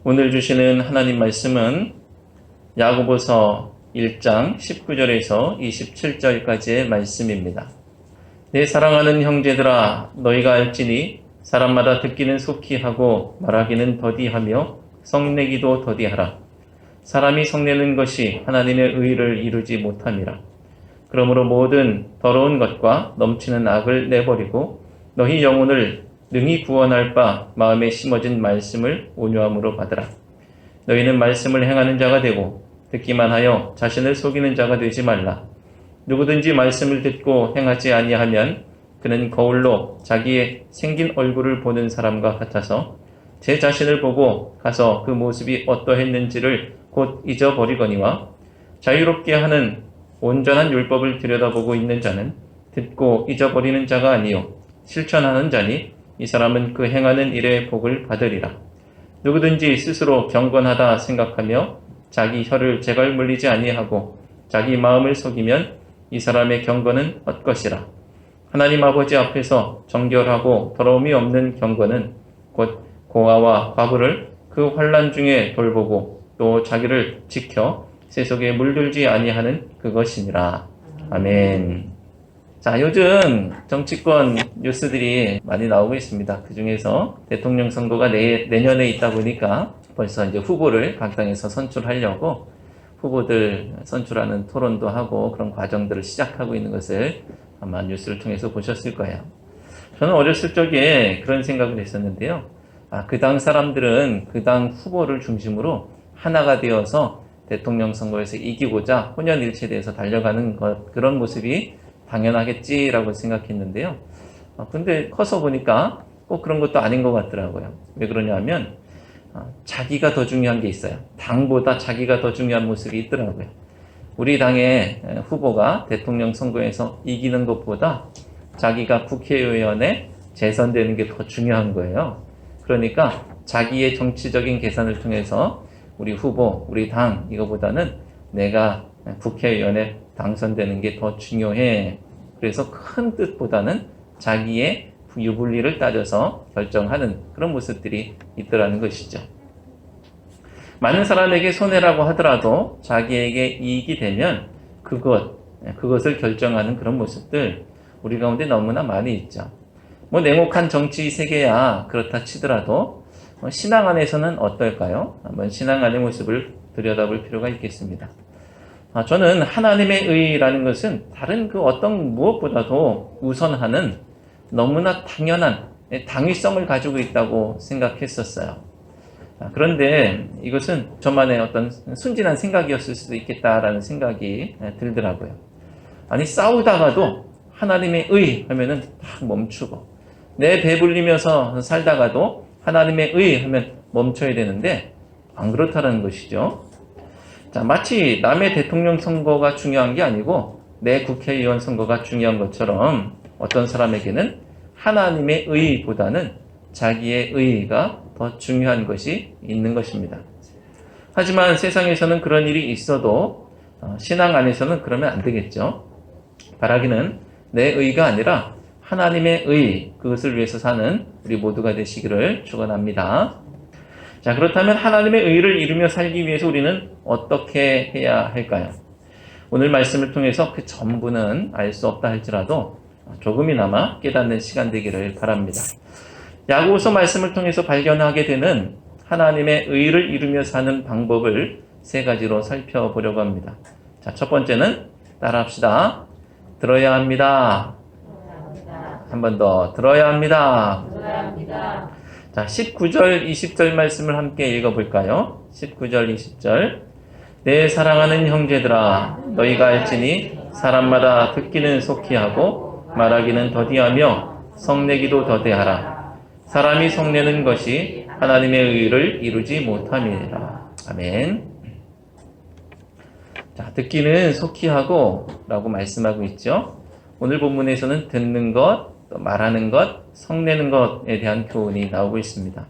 오늘 주시는 하나님 말씀은 야고보서 1장 19절에서 27절까지의 말씀입니다. 내 사랑하는 형제들아, 너희가 알지니 사람마다 듣기는 속히 하고 말하기는 더디하며 성내기도 더디하라. 사람이 성내는 것이 하나님의 의를 이루지 못함이라. 그러므로 모든 더러운 것과 넘치는 악을 내버리고 너희 영혼을 능히 구원할 바 마음에 심어진 말씀을 온유함으로 받으라. 너희는 말씀을 행하는 자가 되고 듣기만 하여 자신을 속이는 자가 되지 말라. 누구든지 말씀을 듣고 행하지 아니하면 그는 거울로 자기의 생긴 얼굴을 보는 사람과 같아서 제 자신을 보고 가서 그 모습이 어떠했는지를 곧 잊어버리거니와, 자유롭게 하는 온전한 율법을 들여다보고 있는 자는 듣고 잊어버리는 자가 아니요 실천하는 자니 이 사람은 그 행하는 일의 복을 받으리라. 누구든지 스스로 경건하다 생각하며 자기 혀를 제갈 물리지 아니하고 자기 마음을 속이면 이 사람의 경건은 헛것이라. 하나님 아버지 앞에서 정결하고 더러움이 없는 경건은 곧 고아와 과부를 그 환난 중에 돌보고 또 자기를 지켜 세속에 물들지 아니하는 그것이니라. 아멘. 자, 요즘 정치권 뉴스들이 많이 나오고 있습니다. 그 중에서 대통령 선거가 내년에 있다 보니까 벌써 이제 후보를 각 당에서 선출하려고 후보들 선출하는 토론도 하고 그런 과정들을 시작하고 있는 것을 아마 뉴스를 통해서 보셨을 거예요. 저는 어렸을 적에 그런 생각을 했었는데요. 그 당 사람들은 그 당 후보를 중심으로 하나가 되어서 대통령 선거에서 이기고자 혼연일체돼서 달려가는 그런 모습이 당연하겠지라고 생각했는데요. 근데 커서 보니까 꼭 그런 것도 아닌 것 같더라고요. 왜 그러냐면 자기가 더 중요한 게 있어요. 당보다 자기가 더 중요한 모습이 있더라고요. 우리 당의 후보가 대통령 선거에서 이기는 것보다 자기가 국회의원에 재선되는 게 더 중요한 거예요. 그러니까 자기의 정치적인 계산을 통해서 우리 후보, 우리 당 이거보다는 내가 국회의원에 당선되는 게 더 중요해. 그래서 큰 뜻보다는 자기의 유불리를 따져서 결정하는 그런 모습들이 있더라는 것이죠. 많은 사람에게 손해라고 하더라도 자기에게 이익이 되면 그것을 결정하는 그런 모습들 우리 가운데 너무나 많이 있죠. 냉혹한 정치 세계야 그렇다 치더라도 신앙 안에서는 어떨까요? 한번 신앙 안의 모습을 들여다볼 필요가 있겠습니다. 저는 하나님의 의라는 것은 다른 그 어떤 무엇보다도 우선하는 너무나 당연한 당위성을 가지고 있다고 생각했었어요. 그런데 이것은 저만의 어떤 순진한 생각이었을 수도 있겠다라는 생각이 들더라고요. 아니, 싸우다가도 하나님의 의 하면은 딱 멈추고, 내 배불리면서 살다가도 하나님의 의 하면 멈춰야 되는데 안 그렇다는 것이죠. 자, 마치 남의 대통령 선거가 중요한 게 아니고 내 국회의원 선거가 중요한 것처럼 어떤 사람에게는 하나님의 의보다는 자기의 의가 더 중요한 것이 있는 것입니다. 하지만 세상에서는 그런 일이 있어도 신앙 안에서는 그러면 안 되겠죠. 바라기는 내 의가 아니라 하나님의 의, 그것을 위해서 사는 우리 모두가 되시기를 축원합니다. 자, 그렇다면 하나님의 의를 이루며 살기 위해서 우리는 어떻게 해야 할까요? 오늘 말씀을 통해서 그 전부는 알 수 없다 할지라도 조금이나마 깨닫는 시간 되기를 바랍니다. 야고보서 말씀을 통해서 발견하게 되는 하나님의 의를 이루며 사는 방법을 세 가지로 살펴보려고 합니다. 자, 첫 번째는 따라합시다. 들어야 합니다. 한 번 더 들어야 합니다. 자, 19절, 20절 말씀을 함께 읽어볼까요? 19절, 20절. 내 사랑하는 형제들아, 너희가 알지니 사람마다 듣기는 속히 하고 말하기는 더디하며 성내기도 더디하라. 사람이 성내는 것이 하나님의 의를 이루지 못함이라. 아멘. 자, 듣기는 속히 하고 라고 말씀하고 있죠. 오늘 본문에서는 듣는 것, 또 말하는 것, 성내는 것에 대한 교훈이 나오고 있습니다.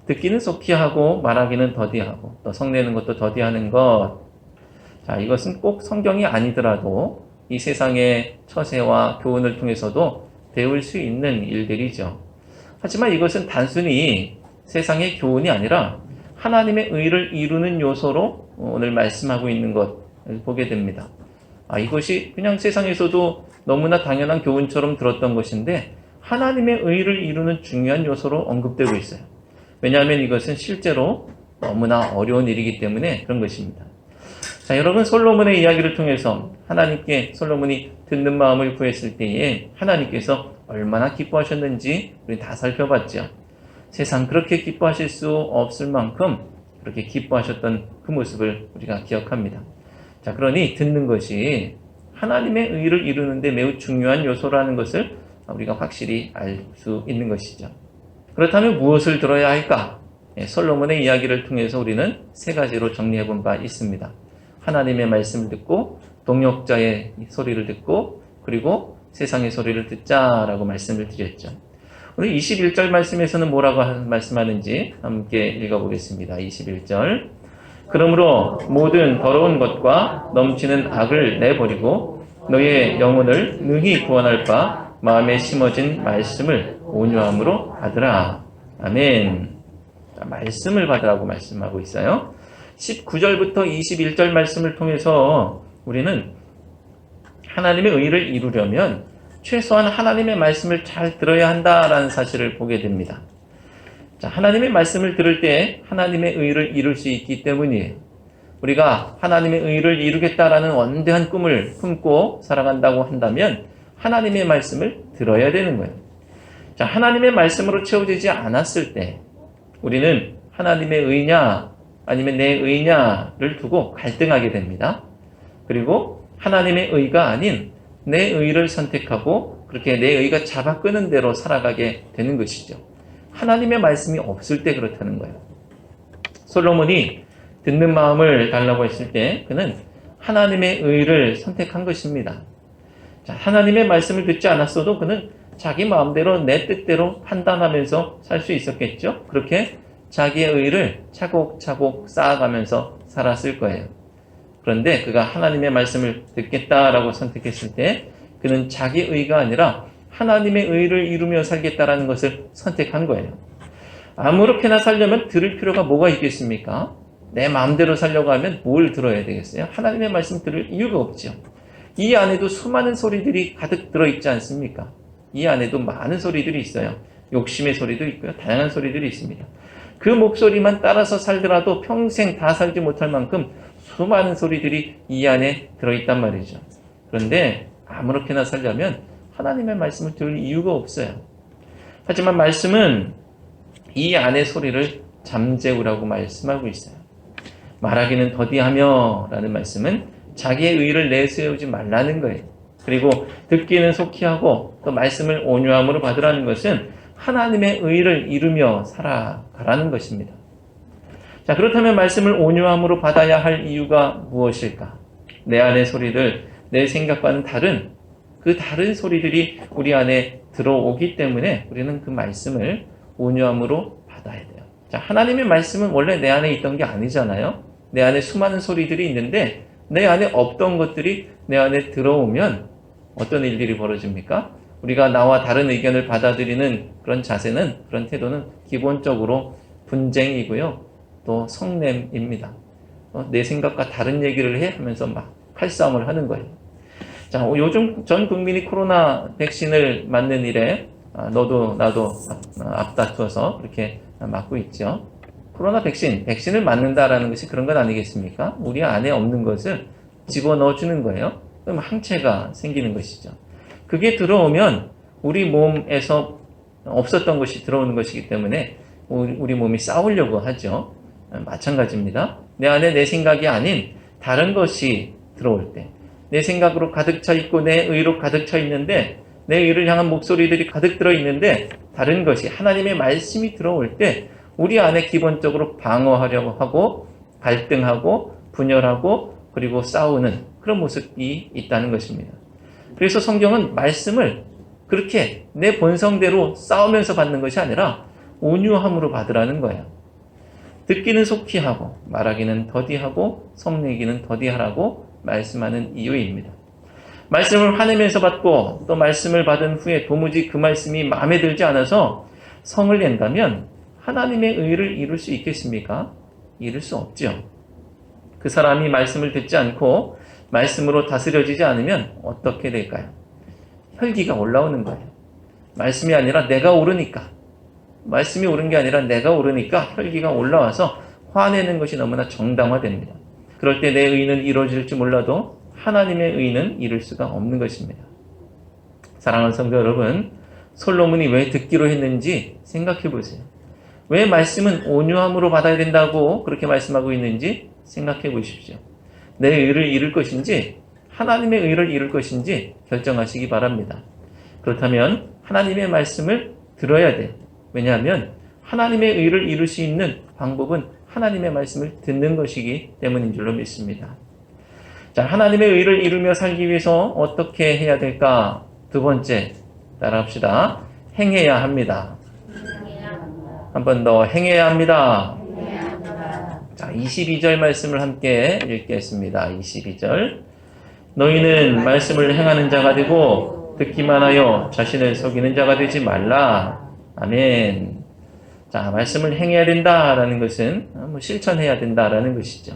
듣기는 속히 하고 말하기는 더디하고 또 성내는 것도 더디하는 것. 자, 이것은 꼭 성경이 아니더라도 이 세상의 처세와 교훈을 통해서도 배울 수 있는 일들이죠. 하지만 이것은 단순히 세상의 교훈이 아니라 하나님의 의를 이루는 요소로 오늘 말씀하고 있는 것을 보게 됩니다. 이것이 그냥 세상에서도 너무나 당연한 교훈처럼 들었던 것인데 하나님의 의를 이루는 중요한 요소로 언급되고 있어요. 왜냐하면 이것은 실제로 너무나 어려운 일이기 때문에 그런 것입니다. 자, 여러분, 솔로몬의 이야기를 통해서 하나님께 솔로몬이 듣는 마음을 구했을 때에 하나님께서 얼마나 기뻐하셨는지 우리 다 살펴봤죠. 세상 그렇게 기뻐하실 수 없을 만큼 그렇게 기뻐하셨던 그 모습을 우리가 기억합니다. 자, 그러니 듣는 것이 하나님의 의를 이루는데 매우 중요한 요소라는 것을 우리가 확실히 알 수 있는 것이죠. 그렇다면 무엇을 들어야 할까? 솔로몬의 이야기를 통해서 우리는 세 가지로 정리해 본 바 있습니다. 하나님의 말씀을 듣고 동역자의 소리를 듣고 그리고 세상의 소리를 듣자라고 말씀을 드렸죠. 오늘 21절 말씀에서는 뭐라고 말씀하는지 함께 읽어보겠습니다. 21절. 그러므로 모든 더러운 것과 넘치는 악을 내버리고 너의 영혼을 능히 구원할 바 마음에 심어진 말씀을 온유함으로 받으라. 아멘. 자, 말씀을 받으라고 말씀하고 있어요. 19절부터 21절 말씀을 통해서 우리는 하나님의 의를 이루려면 최소한 하나님의 말씀을 잘 들어야 한다라는 사실을 보게 됩니다. 자, 하나님의 말씀을 들을 때 하나님의 의를 이룰 수 있기 때문이에요. 우리가 하나님의 의를 이루겠다라는 원대한 꿈을 품고 살아간다고 한다면 하나님의 말씀을 들어야 되는 거예요. 자, 하나님의 말씀으로 채워지지 않았을 때 우리는 하나님의 의냐 아니면 내 의냐를 두고 갈등하게 됩니다. 그리고 하나님의 의가 아닌 내 의를 선택하고 그렇게 내 의가 잡아 끄는 대로 살아가게 되는 것이죠. 하나님의 말씀이 없을 때 그렇다는 거예요. 솔로몬이 듣는 마음을 달라고 했을 때 그는 하나님의 의를 선택한 것입니다. 자, 하나님의 말씀을 듣지 않았어도 그는 자기 마음대로 내 뜻대로 판단하면서 살 수 있었겠죠. 그렇게 자기의 의를 차곡차곡 쌓아가면서 살았을 거예요. 그런데 그가 하나님의 말씀을 듣겠다라고 선택했을 때 그는 자기 의가 아니라 하나님의 의를 이루며 살겠다라는 것을 선택한 거예요. 아무렇게나 살려면 들을 필요가 뭐가 있겠습니까? 내 마음대로 살려고 하면 뭘 들어야 되겠어요? 하나님의 말씀 들을 이유가 없죠. 이 안에도 수많은 소리들이 가득 들어있지 않습니까? 이 안에도 많은 소리들이 있어요. 욕심의 소리도 있고요. 다양한 소리들이 있습니다. 그 목소리만 따라서 살더라도 평생 다 살지 못할 만큼 수많은 소리들이 이 안에 들어있단 말이죠. 그런데 아무렇게나 살려면 하나님의 말씀을 들을 이유가 없어요. 하지만 말씀은 이 안의 소리를 잠재우라고 말씀하고 있어요. 말하기는 더디하며 라는 말씀은 자기의 의를 내세우지 말라는 거예요. 그리고 듣기는 속히 하고 또 말씀을 온유함으로 받으라는 것은 하나님의 의를 이루며 살아가라는 것입니다. 자, 그렇다면 말씀을 온유함으로 받아야 할 이유가 무엇일까? 내 안의 소리를 내 생각과는 다른 그 다른 소리들이 우리 안에 들어오기 때문에 우리는 그 말씀을 온유함으로 받아야 돼요. 자, 하나님의 말씀은 원래 내 안에 있던 게 아니잖아요. 내 안에 수많은 소리들이 있는데 내 안에 없던 것들이 내 안에 들어오면 어떤 일들이 벌어집니까? 우리가 나와 다른 의견을 받아들이는 그런 자세는, 그런 태도는 기본적으로 분쟁이고요. 또 성냄입니다. 내 생각과 다른 얘기를 해 하면서 막 칼싸움을 하는 거예요. 자, 요즘 전 국민이 코로나 백신을 맞는 일에 너도 나도 앞다투어서 그렇게 맞고 있죠. 코로나 백신을 맞는다라는 것이 그런 건 아니겠습니까? 우리 안에 없는 것을 집어넣어주는 거예요. 그럼 항체가 생기는 것이죠. 그게 들어오면 우리 몸에서 없었던 것이 들어오는 것이기 때문에 우리 몸이 싸우려고 하죠. 마찬가지입니다. 내 안에 내 생각이 아닌 다른 것이 들어올 때, 내 생각으로 가득 차 있고 내 의로 가득 차 있는데, 내 의를 향한 목소리들이 가득 들어 있는데 다른 것이 하나님의 말씀이 들어올 때 우리 안에 기본적으로 방어하려고 하고 갈등하고 분열하고 그리고 싸우는 그런 모습이 있다는 것입니다. 그래서 성경은 말씀을 그렇게 내 본성대로 싸우면서 받는 것이 아니라 온유함으로 받으라는 거예요. 듣기는 속히 하고 말하기는 더디하고 성내기는 더디하라고 말씀하는 이유입니다. 말씀을 화내면서 받고 또 말씀을 받은 후에 도무지 그 말씀이 마음에 들지 않아서 성을 낸다면 하나님의 의를 이룰 수 있겠습니까? 이룰 수 없죠. 그 사람이 말씀을 듣지 않고 말씀으로 다스려지지 않으면 어떻게 될까요? 혈기가 올라오는 거예요. 말씀이 아니라 내가 오르니까, 말씀이 옳은 게 아니라 내가 오르니까 혈기가 올라와서 화내는 것이 너무나 정당화됩니다. 그럴 때 내 의는 이루어질지 몰라도 하나님의 의는 이룰 수가 없는 것입니다. 사랑하는 성도 여러분, 솔로몬이 왜 듣기로 했는지 생각해 보세요. 왜 말씀은 온유함으로 받아야 된다고 그렇게 말씀하고 있는지 생각해 보십시오. 내 의를 이룰 것인지 하나님의 의를 이룰 것인지 결정하시기 바랍니다. 그렇다면 하나님의 말씀을 들어야 돼요. 왜냐하면 하나님의 의를 이룰 수 있는 방법은 하나님의 말씀을 듣는 것이기 때문인 줄로 믿습니다. 자, 하나님의 의를 이루며 살기 위해서 어떻게 해야 될까? 두 번째, 따라합시다. 행해야 합니다. 한 번 더 행해야 합니다. 자, 22절 말씀을 함께 읽겠습니다. 22절. 너희는 말씀을 행하는 자가 되고 듣기만 하여 자신을 속이는 자가 되지 말라. 아멘. 자, 말씀을 행해야 된다라는 것은 실천해야 된다라는 것이죠.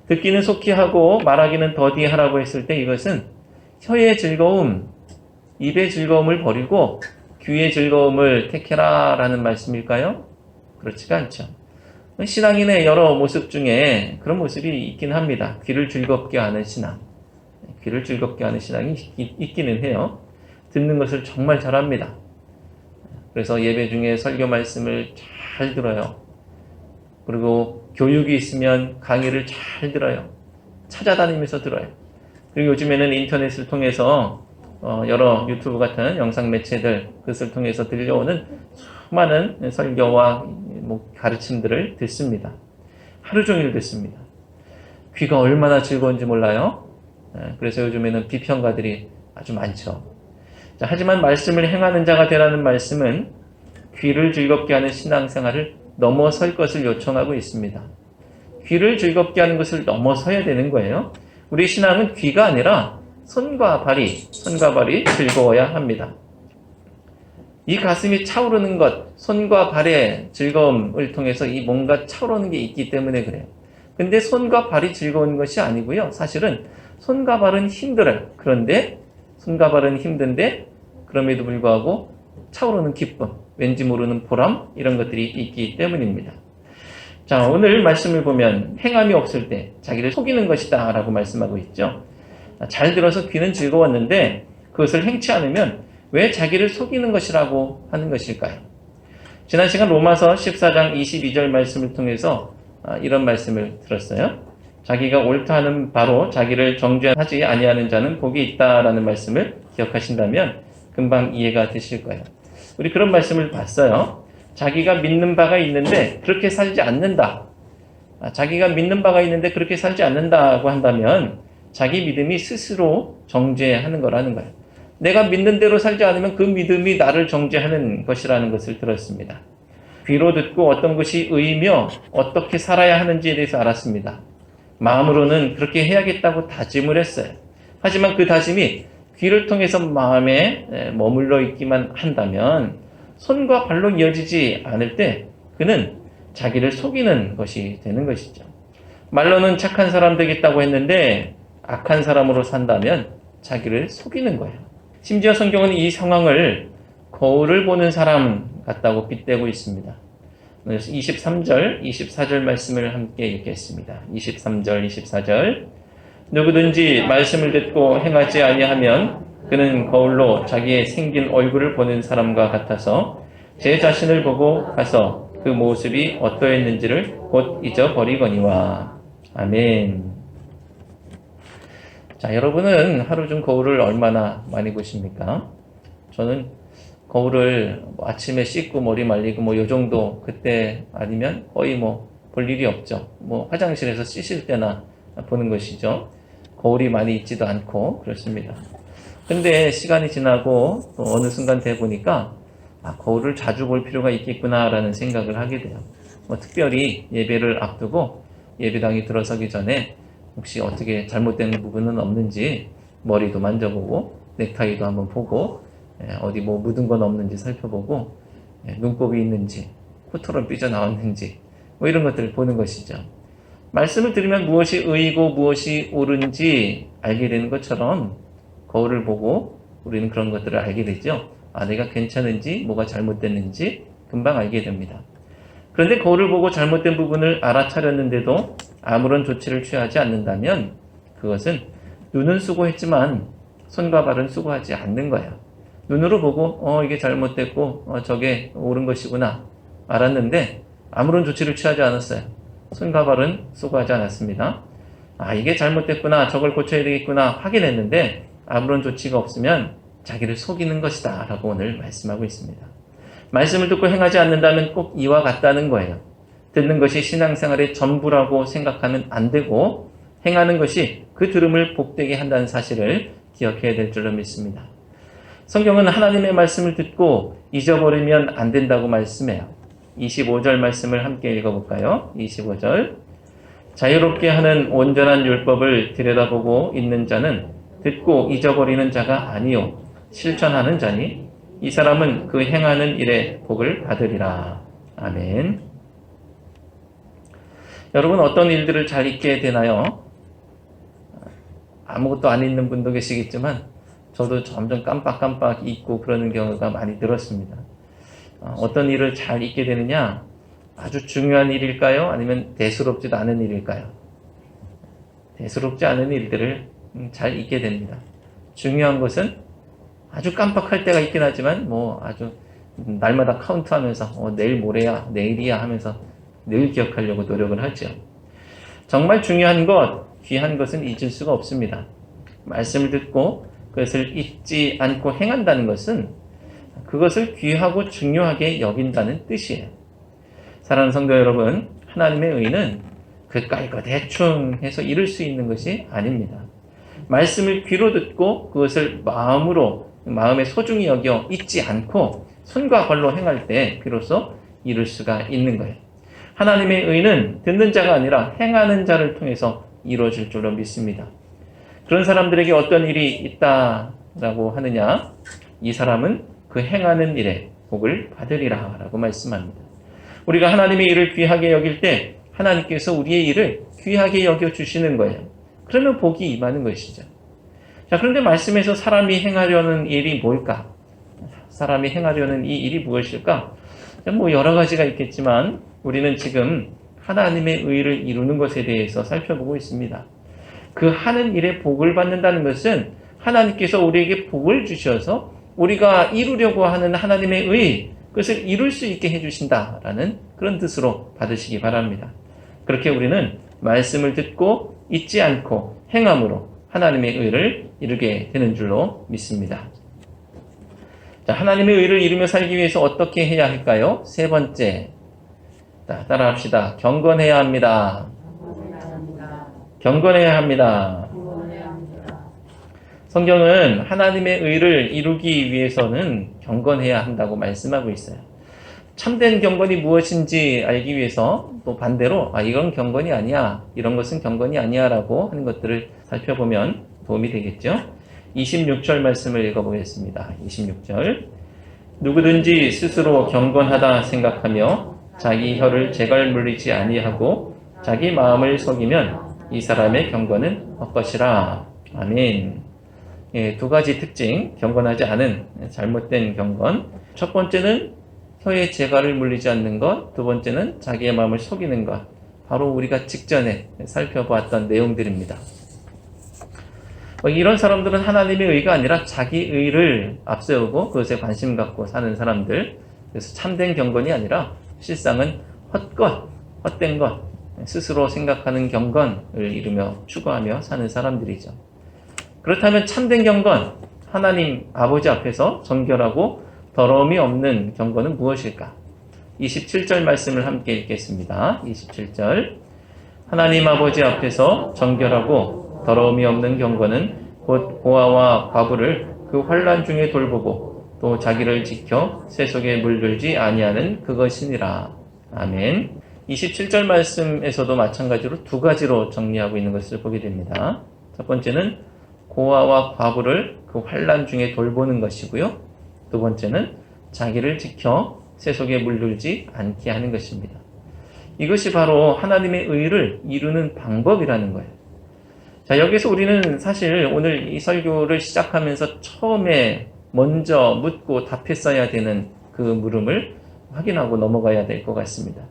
듣기는 속히 하고 말하기는 더디 하라고 했을 때 이것은 혀의 즐거움, 입의 즐거움을 버리고 귀의 즐거움을 택해라 라는 말씀일까요? 그렇지가 않죠. 신앙인의 여러 모습 중에 그런 모습이 있긴 합니다. 귀를 즐겁게 하는 신앙. 귀를 즐겁게 하는 신앙이 있기는 해요. 듣는 것을 정말 잘합니다. 그래서 예배 중에 설교 말씀을 잘 들어요. 그리고 교육이 있으면 강의를 잘 들어요. 찾아다니면서 들어요. 그리고 요즘에는 인터넷을 통해서 여러 유튜브 같은 영상 매체들 그것을 통해서 들려오는 수많은 설교와 가르침들을 듣습니다. 하루 종일 듣습니다. 귀가 얼마나 즐거운지 몰라요. 그래서 요즘에는 비평가들이 아주 많죠. 자, 하지만 말씀을 행하는 자가 되라는 말씀은 귀를 즐겁게 하는 신앙생활을 넘어설 것을 요청하고 있습니다. 귀를 즐겁게 하는 것을 넘어서야 되는 거예요. 우리 신앙은 귀가 아니라 손과 발이 즐거워야 합니다. 이 가슴이 차오르는 것, 손과 발의 즐거움을 통해서 이 뭔가 차오르는 게 있기 때문에 그래요. 근데 손과 발이 즐거운 것이 아니고요. 사실은 손과 발은 힘들어요. 그런데 손과 발은 힘든데 그럼에도 불구하고 차오르는 기쁨, 왠지 모르는 보람 이런 것들이 있기 때문입니다. 자, 오늘 말씀을 보면 행함이 없을 때 자기를 속이는 것이다 라고 말씀하고 있죠. 잘 들어서 귀는 즐거웠는데 그것을 행치 않으면 왜 자기를 속이는 것이라고 하는 것일까요? 지난 시간 로마서 14장 22절 말씀을 통해서 이런 말씀을 들었어요. 자기가 옳다 하는 바로 자기를 정죄하지 아니하는 자는 복이 있다라는 말씀을 기억하신다면 금방 이해가 되실 거예요. 우리 그런 말씀을 봤어요. 자기가 믿는 바가 있는데 그렇게 살지 않는다. 자기가 믿는 바가 있는데 그렇게 살지 않는다고 한다면 자기 믿음이 스스로 정죄하는 거라는 거예요. 내가 믿는 대로 살지 않으면 그 믿음이 나를 정죄하는 것이라는 것을 들었습니다. 귀로 듣고 어떤 것이 의이며 어떻게 살아야 하는지에 대해서 알았습니다. 마음으로는 그렇게 해야겠다고 다짐을 했어요. 하지만 그 다짐이 귀를 통해서 마음에 머물러 있기만 한다면 손과 발로 이어지지 않을 때 그는 자기를 속이는 것이 되는 것이죠. 말로는 착한 사람 되겠다고 했는데 악한 사람으로 산다면 자기를 속이는 거예요. 심지어 성경은 이 상황을 거울을 보는 사람 같다고 빗대고 있습니다. 23절, 24절 말씀을 함께 읽겠습니다. 23절, 24절. 누구든지 말씀을 듣고 행하지 아니하면 그는 거울로 자기의 생긴 얼굴을 보는 사람과 같아서 제 자신을 보고 가서 그 모습이 어떠했는지를 곧 잊어버리거니와. 아멘. 자, 여러분은 하루 중 거울을 얼마나 많이 보십니까? 저는 거울을 아침에 씻고 머리 말리고 요 정도 그때 아니면 거의 볼 일이 없죠. 화장실에서 씻을 때나 보는 것이죠. 거울이 많이 있지도 않고 그렇습니다. 근데 시간이 지나고 또 어느 순간 돼 보니까 거울을 자주 볼 필요가 있겠구나라는 생각을 하게 돼요. 특별히 예배를 앞두고 예배당에 들어서기 전에 혹시 어떻게 잘못된 부분은 없는지 머리도 만져보고 넥타이도 한번 보고 어디 뭐 묻은 건 없는지 살펴보고 눈곱이 있는지 코털은 삐져나왔는지 뭐 이런 것들을 보는 것이죠. 말씀을 들으면 무엇이 의이고 무엇이 옳은지 알게 되는 것처럼 거울을 보고 우리는 그런 것들을 알게 되죠. 내가 괜찮은지 뭐가 잘못됐는지 금방 알게 됩니다. 그런데 거울을 보고 잘못된 부분을 알아차렸는데도 아무런 조치를 취하지 않는다면 그것은 눈은 수고했지만 손과 발은 수고하지 않는 거예요. 눈으로 보고 이게 잘못됐고 저게 옳은 것이구나 알았는데 아무런 조치를 취하지 않았어요. 손과 발은 수고하지 않았습니다. 이게 잘못됐구나, 저걸 고쳐야 되겠구나 확인했는데 아무런 조치가 없으면 자기를 속이는 것이다 라고 오늘 말씀하고 있습니다. 말씀을 듣고 행하지 않는다면 꼭 이와 같다는 거예요. 듣는 것이 신앙생활의 전부라고 생각하면 안 되고 행하는 것이 그 들음을 복되게 한다는 사실을 기억해야 될 줄로 믿습니다. 성경은 하나님의 말씀을 듣고 잊어버리면 안 된다고 말씀해요. 25절 말씀을 함께 읽어볼까요? 25절. 자유롭게 하는 온전한 율법을 들여다보고 있는 자는 듣고 잊어버리는 자가 아니요 실천하는 자니 이 사람은 그 행하는 일에 복을 받으리라. 아멘. 여러분 어떤 일들을 잘 잊게 되나요? 아무것도 안 잊는 분도 계시겠지만 저도 점점 깜빡깜빡 잊고 그러는 경우가 많이 들었습니다. 어떤 일을 잘 잊게 되느냐? 아주 중요한 일일까요? 아니면 대수롭지도 않은 일일까요? 대수롭지 않은 일들을 잘 잊게 됩니다. 중요한 것은 아주 깜빡할 때가 있긴 하지만 아주 날마다 카운트하면서 내일 모레야 내일이야 하면서 늘 기억하려고 노력을 하죠. 정말 중요한 것, 귀한 것은 잊을 수가 없습니다. 말씀을 듣고 그것을 잊지 않고 행한다는 것은 그것을 귀하고 중요하게 여긴다는 뜻이에요. 사랑하는 성도 여러분, 하나님의 의는 그까이 거 대충 해서 이룰 수 있는 것이 아닙니다. 말씀을 귀로 듣고 그것을 마음에 소중히 여겨 잊지 않고 손과 발로 행할 때 비로소 이룰 수가 있는 거예요. 하나님의 의는 듣는 자가 아니라 행하는 자를 통해서 이루어질 줄로 믿습니다. 그런 사람들에게 어떤 일이 있다라고 하느냐? 이 사람은 그 행하는 일에 복을 받으리라 라고 말씀합니다. 우리가 하나님의 일을 귀하게 여길 때 하나님께서 우리의 일을 귀하게 여겨주시는 거예요. 그러면 복이 임하는 것이죠. 자, 그런데 말씀에서 사람이 행하려는 일이 뭘까? 사람이 행하려는 이 일이 무엇일까? 여러 가지가 있겠지만 우리는 지금 하나님의 의를 이루는 것에 대해서 살펴보고 있습니다. 그 하는 일에 복을 받는다는 것은 하나님께서 우리에게 복을 주셔서 우리가 이루려고 하는 하나님의 의, 그것을 이룰 수 있게 해주신다라는 그런 뜻으로 받으시기 바랍니다. 그렇게 우리는 말씀을 듣고 잊지 않고 행함으로 하나님의 의를 이루게 되는 줄로 믿습니다. 자, 하나님의 의를 이루며 살기 위해서 어떻게 해야 할까요? 세 번째, 따라합시다. 경건해야 합니다. 경건해야 합니다. 성경은 하나님의 의를 이루기 위해서는 경건해야 한다고 말씀하고 있어요. 참된 경건이 무엇인지 알기 위해서 또 반대로 이건 경건이 아니야, 이런 것은 경건이 아니야 라고 하는 것들을 살펴보면 도움이 되겠죠. 26절 말씀을 읽어보겠습니다. 26절. 누구든지 스스로 경건하다 생각하며 자기 혀를 제갈 물리지 아니하고 자기 마음을 속이면 이 사람의 경건은 헛것이라. 아멘. 두 가지 특징, 경건하지 않은 잘못된 경건. 첫 번째는 혀에 재갈을 물리지 않는 것, 두 번째는 자기의 마음을 속이는 것. 바로 우리가 직전에 살펴보았던 내용들입니다. 이런 사람들은 하나님의 의가 아니라 자기 의를 앞세우고 그것에 관심 갖고 사는 사람들. 그래서 참된 경건이 아니라 실상은 헛된 것, 스스로 생각하는 경건을 이루며 추구하며 사는 사람들이죠. 그렇다면 참된 경건, 하나님 아버지 앞에서 정결하고 더러움이 없는 경건은 무엇일까? 27절 말씀을 함께 읽겠습니다. 27절. 하나님 아버지 앞에서 정결하고 더러움이 없는 경건은 곧 고아와 과부를 그 환난 중에 돌보고 또 자기를 지켜 세속에 물들지 아니하는 그것이니라. 아멘. 27절 말씀에서도 마찬가지로 두 가지로 정리하고 있는 것을 보게 됩니다. 첫 번째는 고아와 과부를 그 환난 중에 돌보는 것이고요. 두 번째는 자기를 지켜 세속에 물들지 않게 하는 것입니다. 이것이 바로 하나님의 의를 이루는 방법이라는 거예요. 자, 여기서 우리는 사실 오늘 이 설교를 시작하면서 처음에 먼저 묻고 답했어야 되는 그 물음을 확인하고 넘어가야 될 것 같습니다.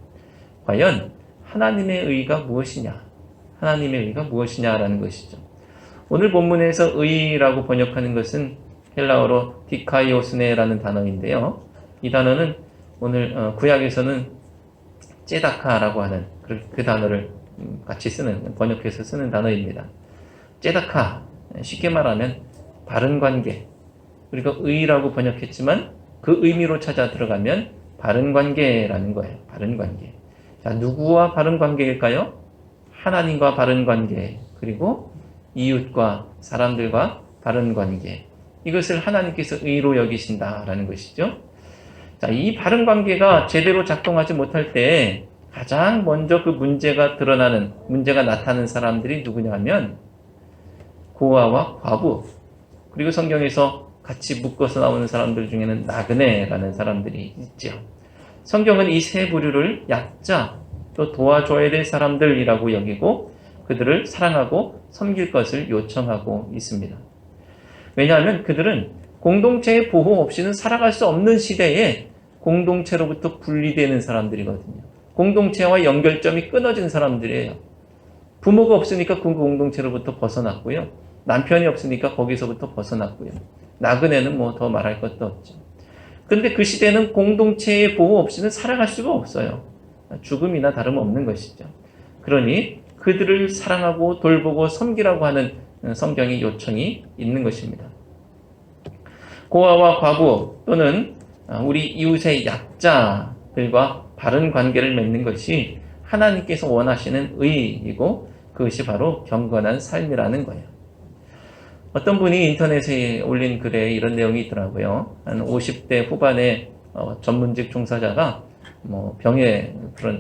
과연 하나님의 의가 무엇이냐? 하나님의 의가 무엇이냐라는 것이죠. 오늘 본문에서 의라고 번역하는 것은 헬라어로 디카이오스네라는 단어인데요. 이 단어는 오늘 구약에서는 ጼ다카라고 하는 그 단어를 같이 쓰는, 번역해서 쓰는 단어입니다. ጼ다카, 쉽게 말하면 바른 관계, 그리고 의라고 번역했지만 그 의미로 찾아 들어가면 바른 관계라는 거예요. 바른 관계. 자, 누구와 바른 관계일까요? 하나님과 바른 관계, 그리고 이웃과 사람들과 바른 관계. 이것을 하나님께서 의로 여기신다라는 것이죠. 자, 이 바른 관계가 제대로 작동하지 못할 때 가장 먼저 그 문제가 나타나는 사람들이 누구냐 하면 고아와 과부, 그리고 성경에서 같이 묶어서 나오는 사람들 중에는 나그네라는 사람들이 있죠. 성경은 이 세 부류를 약자, 또 도와줘야 될 사람들이라고 여기고 그들을 사랑하고 섬길 것을 요청하고 있습니다. 왜냐하면 그들은 공동체의 보호 없이는 살아갈 수 없는 시대에 공동체로부터 분리되는 사람들이거든요. 공동체와 연결점이 끊어진 사람들이에요. 부모가 없으니까 그 공동체로부터 벗어났고요. 남편이 없으니까 거기서부터 벗어났고요. 나그네는 뭐 더 말할 것도 없죠. 그런데 그 시대는 공동체의 보호 없이는 살아갈 수가 없어요. 죽음이나 다름없는 것이죠. 그러니 그들을 사랑하고 돌보고 섬기라고 하는 성경의 요청이 있는 것입니다. 고아와 과부 또는 우리 이웃의 약자들과 바른 관계를 맺는 것이 하나님께서 원하시는 의이고 그것이 바로 경건한 삶이라는 거예요. 어떤 분이 인터넷에 올린 글에 이런 내용이 있더라고요. 한 50대 후반의 전문직 종사자가 병에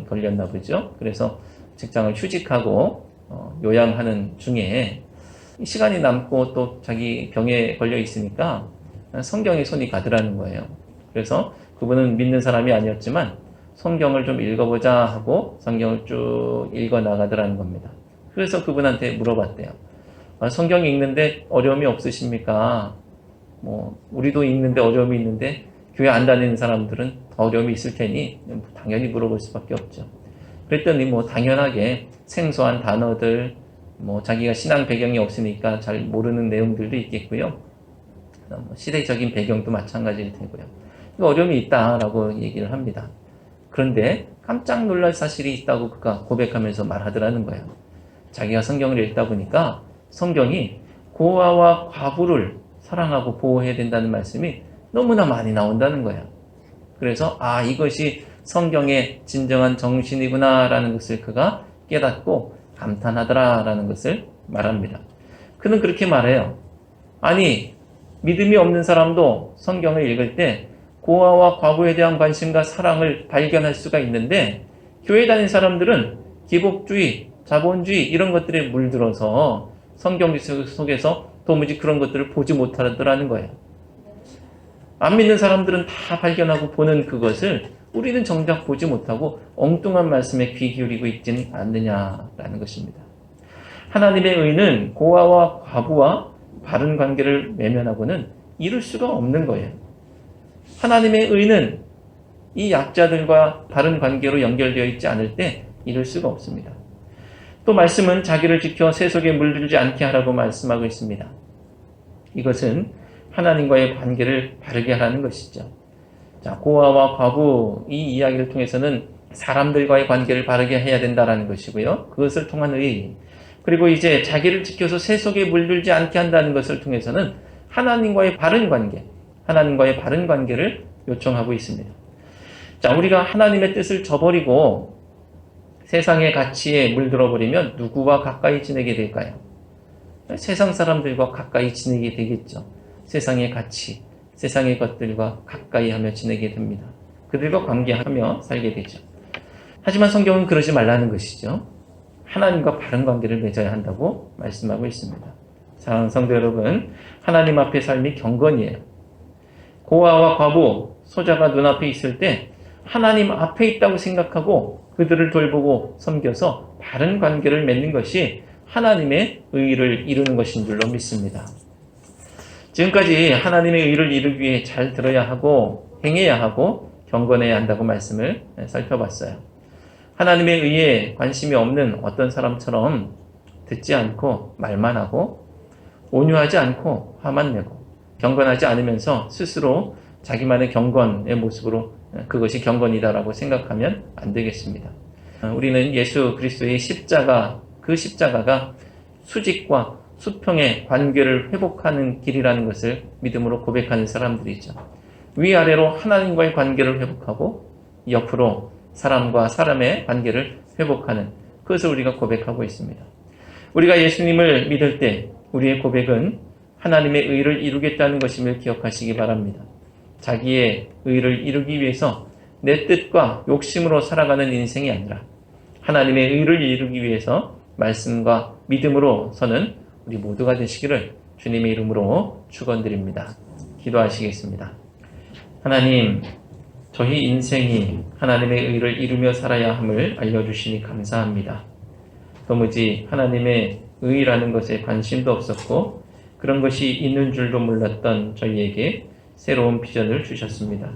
걸렸나 보죠. 그래서 직장을 휴직하고 요양하는 중에 시간이 남고 또 자기 병에 걸려 있으니까 성경에 손이 가더라는 거예요. 그래서 그분은 믿는 사람이 아니었지만 성경을 좀 읽어보자 하고 성경을 쭉 읽어 나가더라는 겁니다. 그래서 그분한테 물어봤대요. 성경 읽는데 어려움이 없으십니까? 우리도 읽는데 어려움이 있는데 교회 안 다니는 사람들은 더 어려움이 있을 테니 당연히 물어볼 수밖에 없죠. 그랬더니 당연하게 생소한 단어들, 자기가 신앙 배경이 없으니까 잘 모르는 내용들도 있겠고요. 시대적인 배경도 마찬가지일 테고요. 어려움이 있다라고 얘기를 합니다. 그런데 깜짝 놀랄 사실이 있다고 그가 고백하면서 말하더라는 거예요. 자기가 성경을 읽다 보니까 성경이 고아와 과부를 사랑하고 보호해야 된다는 말씀이 너무나 많이 나온다는 거예요. 그래서 이것이 성경의 진정한 정신이구나라는 것을 그가 깨닫고 감탄하더라라는 것을 말합니다. 그는 그렇게 말해요. 아니, 믿음이 없는 사람도 성경을 읽을 때 고아와 과부에 대한 관심과 사랑을 발견할 수가 있는데 교회 다니는 사람들은 기복주의, 자본주의 이런 것들에 물들어서 성경 속에서 도무지 그런 것들을 보지 못하더라는 거예요. 안 믿는 사람들은 다 발견하고 보는 그것을 우리는 정작 보지 못하고 엉뚱한 말씀에 귀 기울이고 있지는 않느냐라는 것입니다. 하나님의 의는 고아와 과부와 바른 관계를 매면하고는 이룰 수가 없는 거예요. 하나님의 의는 이 약자들과 바른 관계로 연결되어 있지 않을 때 이룰 수가 없습니다. 또 말씀은 자기를 지켜 세속에 물들지 않게 하라고 말씀하고 있습니다. 이것은 하나님과의 관계를 바르게 하라는 것이죠. 자, 고아와 과부 이 이야기를 통해서는 사람들과의 관계를 바르게 해야 된다는 것이고요. 그것을 통한 의, 그리고 이제 자기를 지켜서 세속에 물들지 않게 한다는 것을 통해서는 하나님과의 바른 관계를 요청하고 있습니다. 자, 우리가 하나님의 뜻을 저버리고 세상의 가치에 물들어버리면 누구와 가까이 지내게 될까요? 세상 사람들과 가까이 지내게 되겠죠. 세상의 가치, 세상의 것들과 가까이 하며 지내게 됩니다. 그들과 관계하며 살게 되죠. 하지만 성경은 그러지 말라는 것이죠. 하나님과 바른 관계를 맺어야 한다고 말씀하고 있습니다. 사랑하는 성도 여러분, 하나님 앞의 삶이 경건이에요. 고아와 과부, 소자가 눈앞에 있을 때 하나님 앞에 있다고 생각하고 그들을 돌보고 섬겨서 바른 관계를 맺는 것이 하나님의 의를 이루는 것인 줄로 믿습니다. 지금까지 하나님의 의를 이루기 위해 잘 들어야 하고 행해야 하고 경건해야 한다고 말씀을 살펴봤어요. 하나님의 의에 관심이 없는 어떤 사람처럼 듣지 않고 말만 하고 온유하지 않고 화만 내고 경건하지 않으면서 스스로 자기만의 경건의 모습으로 그것이 경건이다라고 생각하면 안 되겠습니다. 우리는 예수 그리스도의 십자가, 그 십자가가 수직과 수평의 관계를 회복하는 길이라는 것을 믿음으로 고백하는 사람들이죠. 위아래로 하나님과의 관계를 회복하고 옆으로 사람과 사람의 관계를 회복하는 그것을 우리가 고백하고 있습니다. 우리가 예수님을 믿을 때 우리의 고백은 하나님의 의를 이루겠다는 것임을 기억하시기 바랍니다. 자기의 의를 이루기 위해서 내 뜻과 욕심으로 살아가는 인생이 아니라 하나님의 의를 이루기 위해서 말씀과 믿음으로 서는 우리 모두가 되시기를 주님의 이름으로 축원드립니다. 기도하시겠습니다. 하나님, 저희 인생이 하나님의 의를 이루며 살아야 함을 알려주시니 감사합니다. 도무지 하나님의 의라는 것에 관심도 없었고 그런 것이 있는 줄도 몰랐던 저희에게 새로운 비전을 주셨습니다.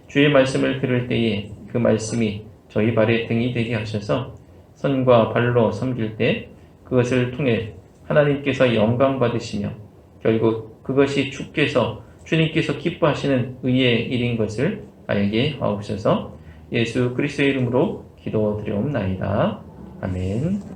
주의 말씀을 들을 때에 그 말씀이 저희 발의 등이 되게 하셔서 손과 발로 섬길 때 그것을 통해 하나님께서 영광 받으시며 결국 그것이 주님께서 기뻐하시는 의의 일인 것을 알게 하옵소서. 예수 그리스도의 이름으로 기도드리옵나이다. 아멘.